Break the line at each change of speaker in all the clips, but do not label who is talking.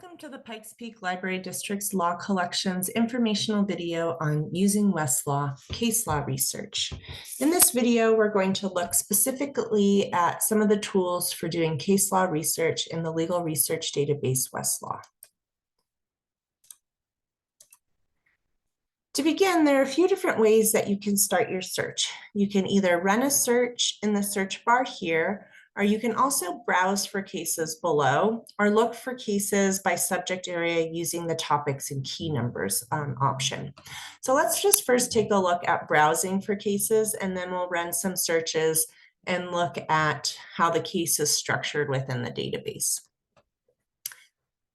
Welcome to the Pikes Peak Library District's Law Collections informational video on using Westlaw case law research. In this video, we're going to look specifically at some of the tools for doing case law research in the legal research database Westlaw. To begin, there are a few different ways that you can start your search. You can either run a search in the search bar here, or you can also browse for cases below, or look for cases by subject area using the topics and key numbers option. So let's just first take a look at browsing for cases, and then we'll run some searches and look at how the case is structured within the database.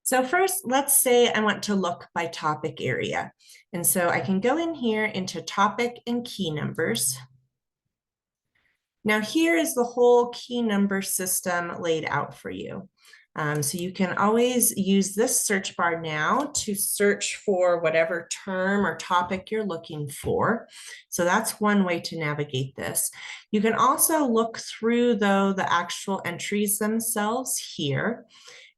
So first, let's say I want to look by topic area. And so I can go in here into topic and key numbers. Now here is the whole key number system laid out for you. So you can always use this search bar now to search for whatever term or topic you're looking for. So that's one way to navigate this. You can also look through, though, the actual entries themselves here.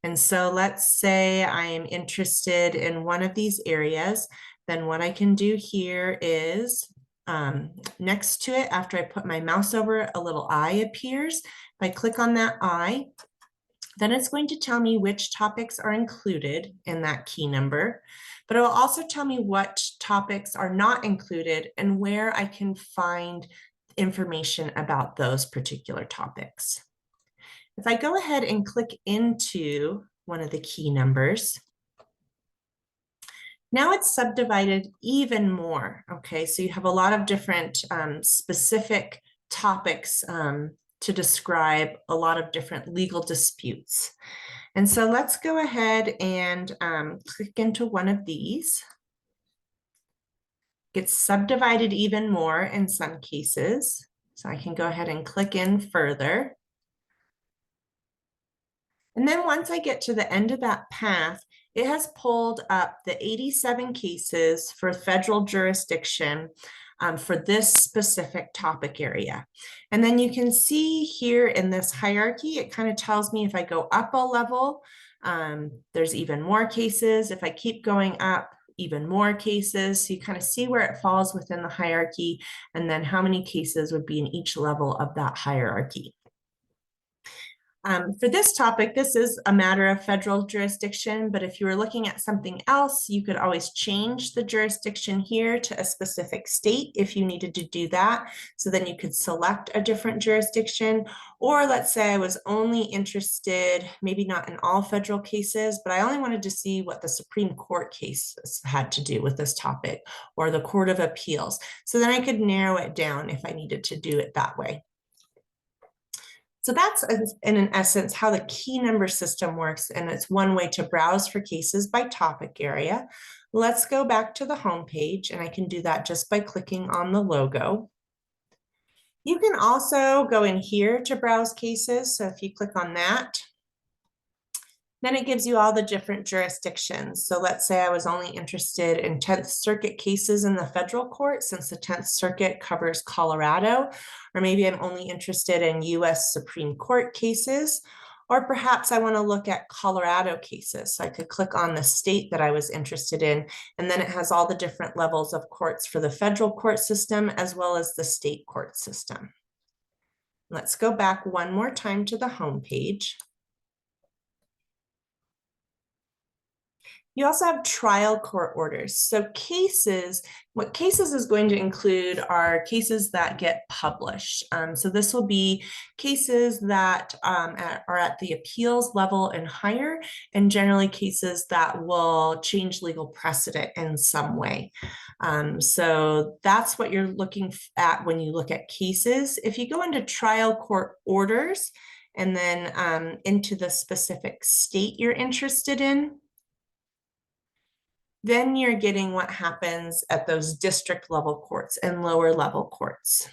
And so let's say I am interested in one of these areas, then what I can do here is next to it, after I put my mouse over it, a little eye appears. If I click on that eye, then it's going to tell me which topics are included in that key number, but it will also tell me what topics are not included and where I can find information about those particular topics. If I go ahead and click into one of the key numbers, now it's subdivided even more, okay? So you have a lot of different specific topics to describe a lot of different legal disputes. And so let's go ahead and click into one of these. It's subdivided even more in some cases. So I can go ahead and click in further. And then once I get to the end of that path, it has pulled up the 87 cases for federal jurisdiction for this specific topic area. And then you can see here in this hierarchy, it kind of tells me if I go up a level, there's even more cases. If I keep going up, even more cases. So you kind of see where it falls within the hierarchy, and then how many cases would be in each level of that hierarchy. For this topic, this is a matter of federal jurisdiction, but if you were looking at something else, you could always change the jurisdiction here to a specific state if you needed to do that. So then you could select a different jurisdiction, or let's say I was only interested, maybe not in all federal cases, but I only wanted to see what the Supreme Court cases had to do with this topic, or the Court of Appeals. So then I could narrow it down if I needed to do it that way. So that's, in essence, how the key number system works, and it's one way to browse for cases by topic area. Let's go back to the home page, and I can do that just by clicking on the logo. You can also go in here to browse cases. So if you click on that, then it gives you all the different jurisdictions. So let's say I was only interested in 10th Circuit cases in the federal court, since the 10th Circuit covers Colorado, or maybe I'm only interested in US Supreme Court cases, or perhaps I want to look at Colorado cases. So I could click on the state that I was interested in, and then it has all the different levels of courts for the federal court system as well as the state court system. Let's go back one more time to the home page. You also have trial court orders. So cases, what cases is going to include are cases that get published. So this will be cases that are at the appeals level and higher, and generally cases that will change legal precedent in some way. So that's what you're looking at when you look at cases. If you go into trial court orders and then into the specific state you're interested in, then you're getting what happens at those district level courts and lower level courts.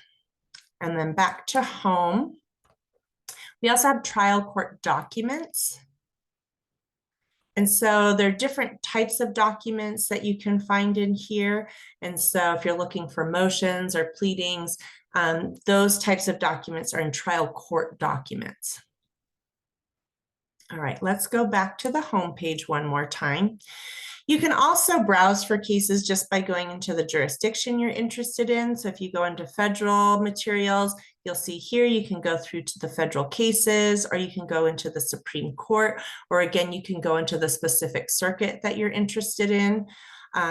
And then back to home, we also have trial court documents. And so there are different types of documents that you can find in here. And so if you're looking for motions or pleadings, those types of documents are in trial court documents. All right, let's go back to the home page one more time. You can also browse for cases just by going into the jurisdiction you're interested in. So if you go into federal materials, you'll see here you can go through to the federal cases, or you can go into the Supreme Court, or again, you can go into the specific circuit that you're interested in.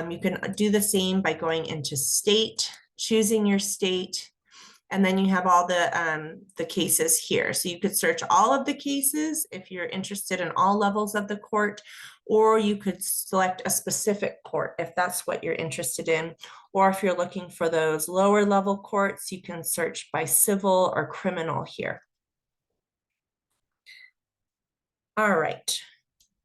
You can do the same by going into state, choosing your state, and then you have all the cases here. So you could search all of the cases if you're interested in all levels of the court, or you could select a specific court if that's what you're interested in. Or if you're looking for those lower level courts, you can search by civil or criminal here. All right.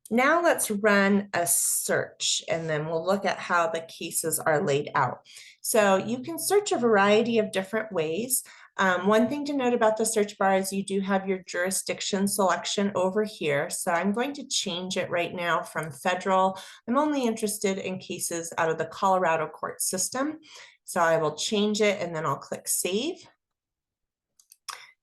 Now let's run a search, and then we'll look at how the cases are laid out. So you can search a variety of different ways. One thing to note about the search bar is you do have your jurisdiction selection over here. So I'm going to change it right now from federal. I'm only interested in cases out of the Colorado court system. So I will change it, and then I'll click save.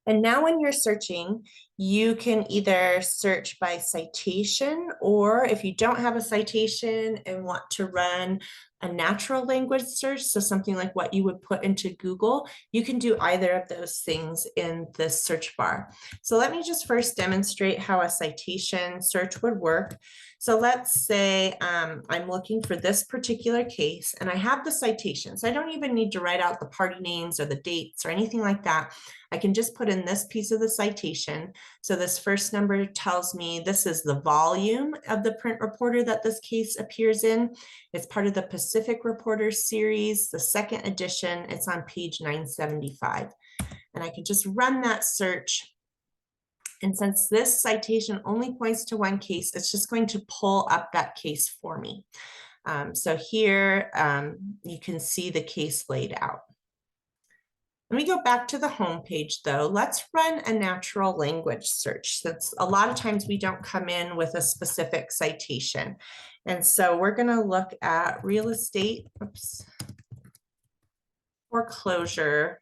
And now when you're searching, you can either search by citation, or if you don't have a citation and want to run a natural language search, so something like what you would put into Google, you can do either of those things in the search bar. So let me just first demonstrate how a citation search would work. So let's say I'm looking for this particular case and I have the citation. So I don't even need to write out the party names or the dates or anything like that. I can just put in this piece of the citation. So this first number tells me this is the volume of the print reporter that this case appears in. It's part of the Pacific Reporter series, the second edition. It's on page 975. And I can just run that search. And since this citation only points to one case, it's just going to pull up that case for me. So here you can see the case laid out. Let me go back to the home page though. Let's run a natural language search, since a lot of times we don't come in with a specific citation. And so we're going to look at real estate foreclosure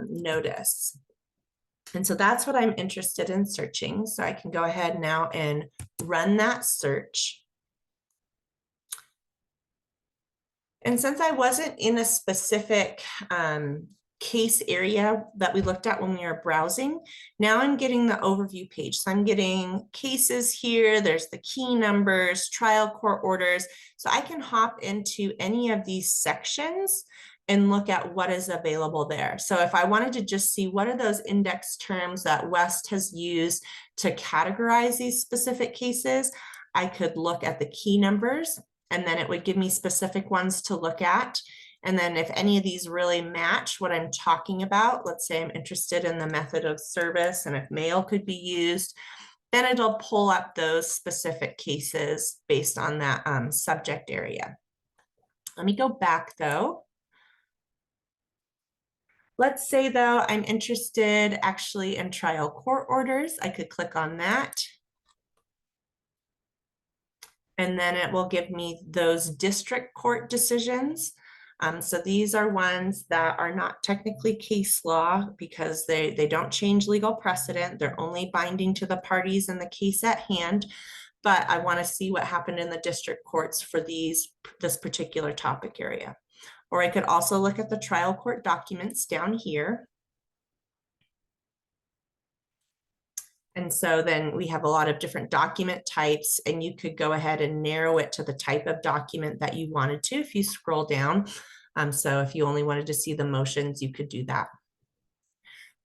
notice. And so that's what I'm interested in searching. So I can go ahead now and run that search. And since I wasn't in a specific case area that we looked at when we were browsing, now I'm getting the overview page. So I'm getting cases here, there's the key numbers, trial court orders. So I can hop into any of these sections and look at what is available there. So if I wanted to just see what are those index terms that West has used to categorize these specific cases, I could look at the key numbers, and then it would give me specific ones to look at. And then if any of these really match what I'm talking about, let's say I'm interested in the method of service and if mail could be used, then it'll pull up those specific cases based on that subject area. Let me go back though. Let's say though, I'm interested actually in trial court orders. I could click on that. And then it will give me those district court decisions. So these are ones that are not technically case law because they don't change legal precedent. They're only binding to the parties in the case at hand. But I want to see what happened in the district courts for this particular topic area. Or I could also look at the trial court documents down here. And so then we have a lot of different document types, and you could go ahead and narrow it to the type of document that you wanted to if you scroll down. So if you only wanted to see the motions, you could do that.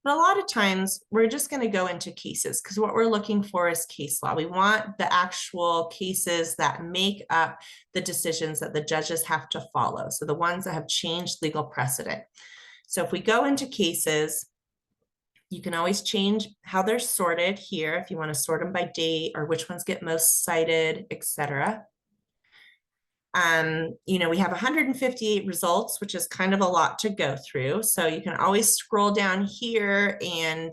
But a lot of times we're just going to go into cases because what we're looking for is case law. We want the actual cases that make up the decisions that the judges have to follow. So the ones that have changed legal precedent. So if we go into cases, you can always change how they're sorted here if you want to sort them by date or which ones get most cited, etc. We have 158 results, which is kind of a lot to go through. So you can always scroll down here and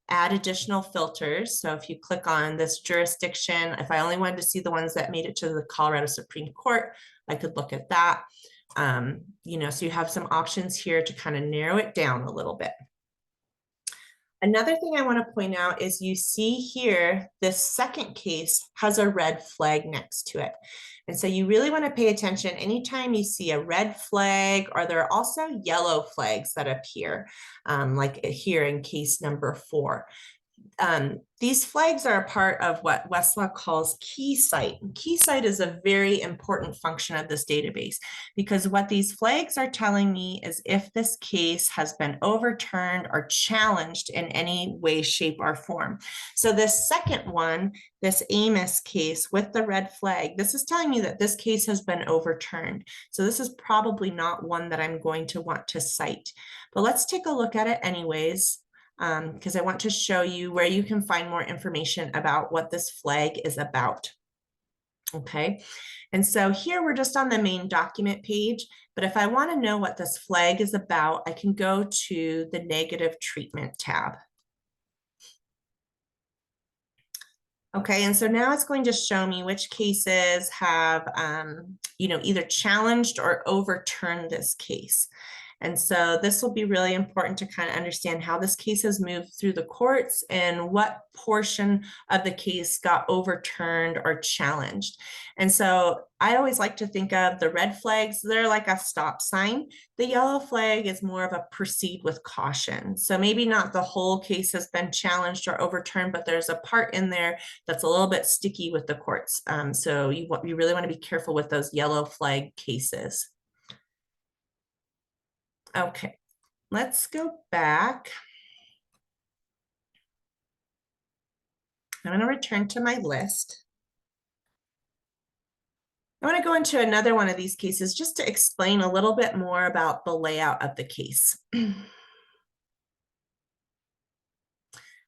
add additional filters. So if you click on this jurisdiction, if I only wanted to see the ones that made it to the Colorado Supreme Court, I could look at that. So you have some options here to kind of narrow it down a little bit. Another thing I want to point out is you see here, this second case has a red flag next to it. And so you really want to pay attention anytime you see a red flag, or there are also yellow flags that appear, like here in case number 4. These flags are a part of what Westlaw calls key cite. Key cite is a very important function of this database, because what these flags are telling me is if this case has been overturned or challenged in any way, shape, or form. So this second one, this Amos case with the red flag, this is telling me that this case has been overturned. So this is probably not one that I'm going to want to cite. But let's take a look at it anyways, because I want to show you where you can find more information about what this flag is about. Okay, and so here we're just on the main document page, but if I want to know what this flag is about, I can go to the negative treatment tab. Okay, and so now it's going to show me which cases have, either challenged or overturned this case. And so this will be really important to kind of understand how this case has moved through the courts and what portion of the case got overturned or challenged. And so I always like to think of the red flags, they're like a stop sign. The yellow flag is more of a proceed with caution. So maybe not the whole case has been challenged or overturned, but there's a part in there that's a little bit sticky with the courts. So you really want to be careful with those yellow flag cases. Okay, let's go back. I'm going to return to my list. I want to go into another one of these cases just to explain a little bit more about the layout of the case.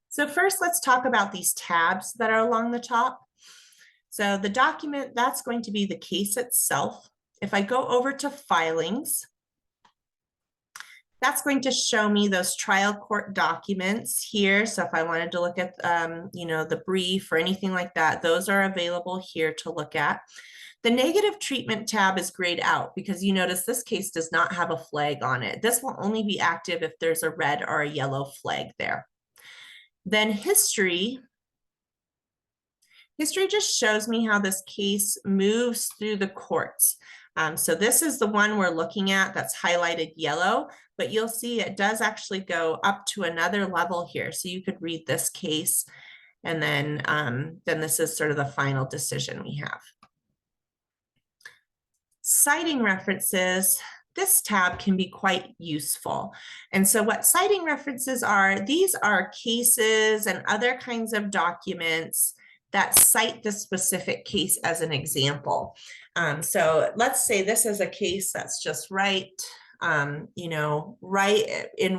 So first, let's talk about these tabs that are along the top. So the document, that's going to be the case itself. If I go over to filings, that's going to show me those trial court documents here. So if I wanted to look at, the brief or anything like that, those are available here to look at. The negative treatment tab is grayed out because you notice this case does not have a flag on it. This will only be active if there's a red or a yellow flag there. Then history just shows me how this case moves through the courts. So this is the one we're looking at that's highlighted yellow, but you'll see it does actually go up to another level here. So you could read this case, and then this is sort of the final decision we have. Citing references, this tab can be quite useful. And so what citing references are, these are cases and other kinds of documents that cite the specific case as an example. So let's say this is a case that's just right in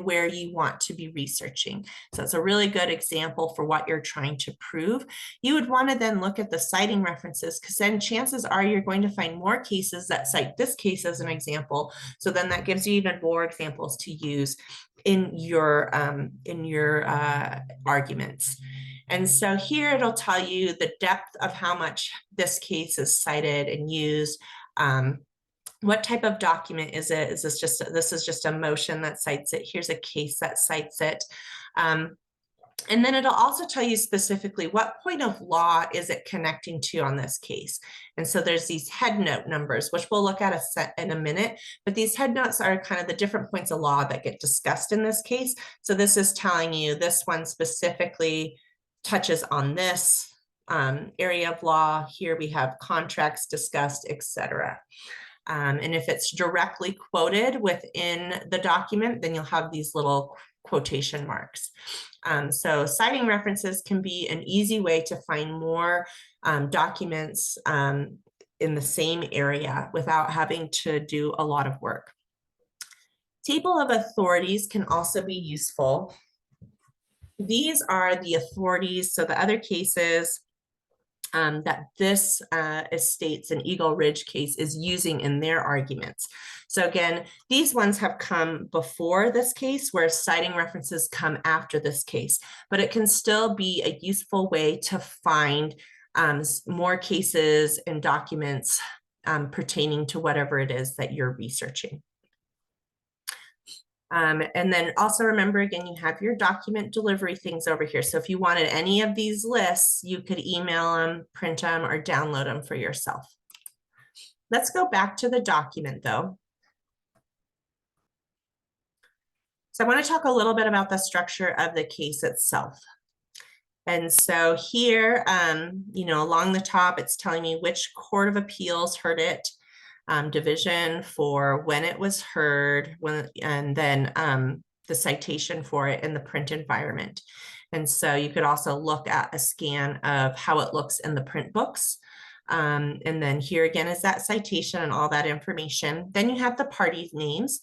where you want to be researching. So it's a really good example for what you're trying to prove. You would want to then look at the citing references, because then chances are you're going to find more cases that cite this case as an example. So then that gives you even more examples to use in your arguments. And so here it'll tell you the depth of how much this case is cited and used. What type of document is it? This is just a motion that cites it. Here's a case that cites it. And then it'll also tell you specifically what point of law is it connecting to on this case. And so there's these head note numbers, which we'll look at in a minute, but these head notes are kind of the different points of law that get discussed in this case. So this is telling you this one specifically touches on this area of law. Here we have contracts discussed, etc. And if it's directly quoted within the document, then you'll have these little quotation marks. So citing references can be an easy way to find more documents in the same area without having to do a lot of work. Table of authorities can also be useful. These are the authorities, so the other cases that this estates and Eagle Ridge case is using in their arguments. So again, these ones have come before this case, whereas citing references come after this case, but it can still be a useful way to find more cases and documents pertaining to whatever it is that you're researching. And then also remember, again, you have your document delivery things over here. So if you wanted any of these lists, you could email them, print them, or download them for yourself. Let's go back to the document though. So I want to talk a little bit about the structure of the case itself. And so here, along the top, it's telling me which court of appeals heard it, division for when it was heard, and then the citation for it in the print environment. And so you could also look at a scan of how it looks in the print books. And then here again is that citation and all that information. Then you have the parties' names.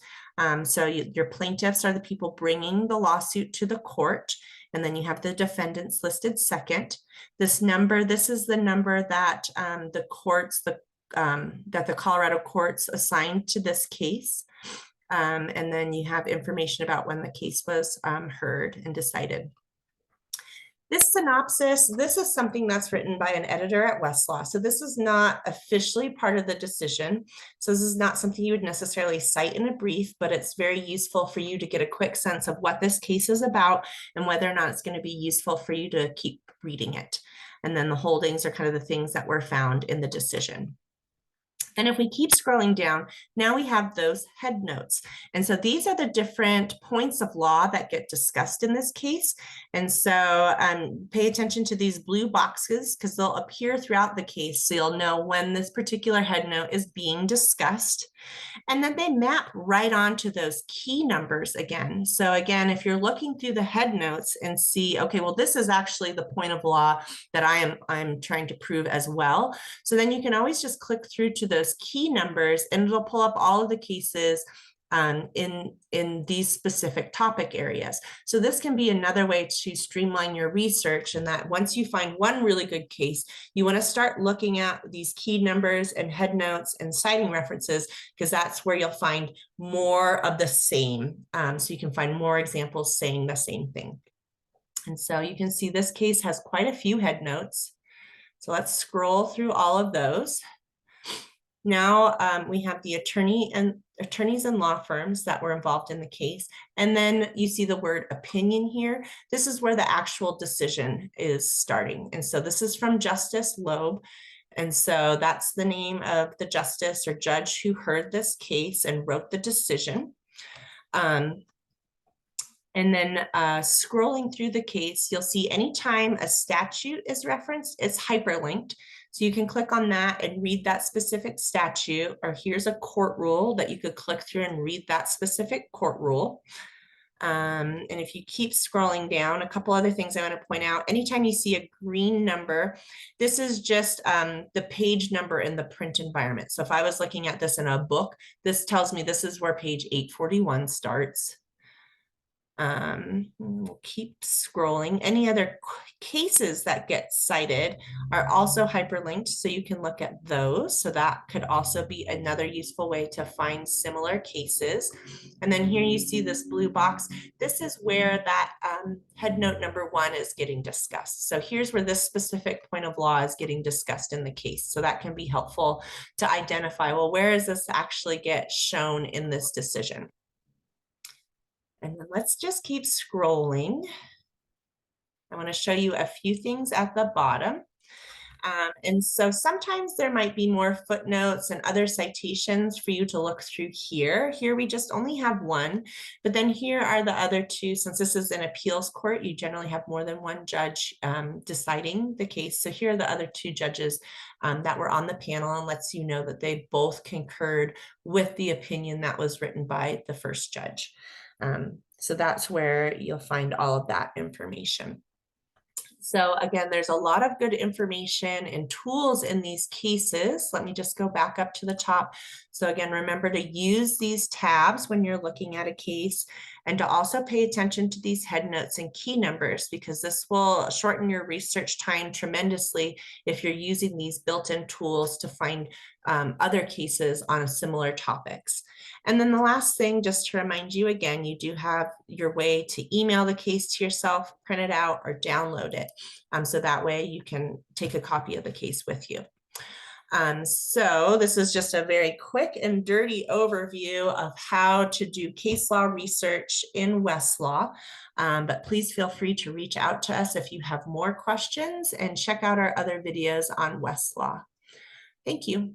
So your plaintiffs are the people bringing the lawsuit to the court. And then you have the defendants listed second. This is the number that that the Colorado courts assigned to this case. And then you have information about when the case was heard and decided. This synopsis, this is something that's written by an editor at Westlaw. So this is not officially part of the decision. So this is not something you would necessarily cite in a brief, but it's very useful for you to get a quick sense of what this case is about and whether or not it's going to be useful for you to keep reading it. And then the holdings are kind of the things that were found in the decision. And if we keep scrolling down, now we have those head notes. And so these are the different points of law that get discussed in this case. And so pay attention to these blue boxes because they'll appear throughout the case. So you'll know when this particular head note is being discussed. And then they map right onto those key numbers again. So again, if you're looking through the head notes and see, okay, well, this is actually the point of law that I'm trying to prove as well. So then you can always just click through to those key numbers and it'll pull up all of the cases in these specific topic areas. So this can be another way to streamline your research, and that once you find one really good case, you want to start looking at these key numbers and head notes and citing references, because that's where you'll find more of the same. So you can find more examples saying the same thing. And so you can see this case has quite a few head notes. So let's scroll through all of those. Now we have the attorneys and law firms that were involved in the case. And then you see the word opinion here. This is where the actual decision is starting. And so this is from Justice Loeb. And so that's the name of the justice or judge who heard this case and wrote the decision. And then scrolling through the case, you'll see anytime a statute is referenced, it's hyperlinked. So you can click on that and read that specific statute, or here's a court rule that you could click through and read that specific court rule. And if you keep scrolling down, a couple other things I want to point out. Anytime you see a green number, this is just the page number in the print environment. So if I was looking at this in a book, this tells me this is where page 841 starts. We'll keep scrolling. Any other cases that get cited are also hyperlinked, so you can look at those. So that could also be another useful way to find similar cases. And then here you see this blue box. This is where that head note number 1 is getting discussed. So here's where this specific point of law is getting discussed in the case. So that can be helpful to identify, well, where does this actually get shown in this decision? And then let's just keep scrolling. I want to show you a few things at the bottom. And so sometimes there might be more footnotes and other citations for you to look through here. Here we just only have one, but then here are the other two. Since this is an appeals court, you generally have more than one judge deciding the case. So here are the other two judges that were on the panel, and lets you know that they both concurred with the opinion that was written by the first judge. So that's where you'll find all of that information. So again, there's a lot of good information and tools in these cases. Let me just go back up to the top. So again, remember to use these tabs when you're looking at a case, and to also pay attention to these head notes and key numbers, because this will shorten your research time tremendously if you're using these built-in tools to find other cases on similar topics. And then the last thing, just to remind you again, you do have your way to email the case to yourself, print it out, or download it. So that way you can take a copy of the case with you. So this is just a very quick and dirty overview of how to do case law research in Westlaw. But please feel free to reach out to us if you have more questions and check out our other videos on Westlaw. Thank you.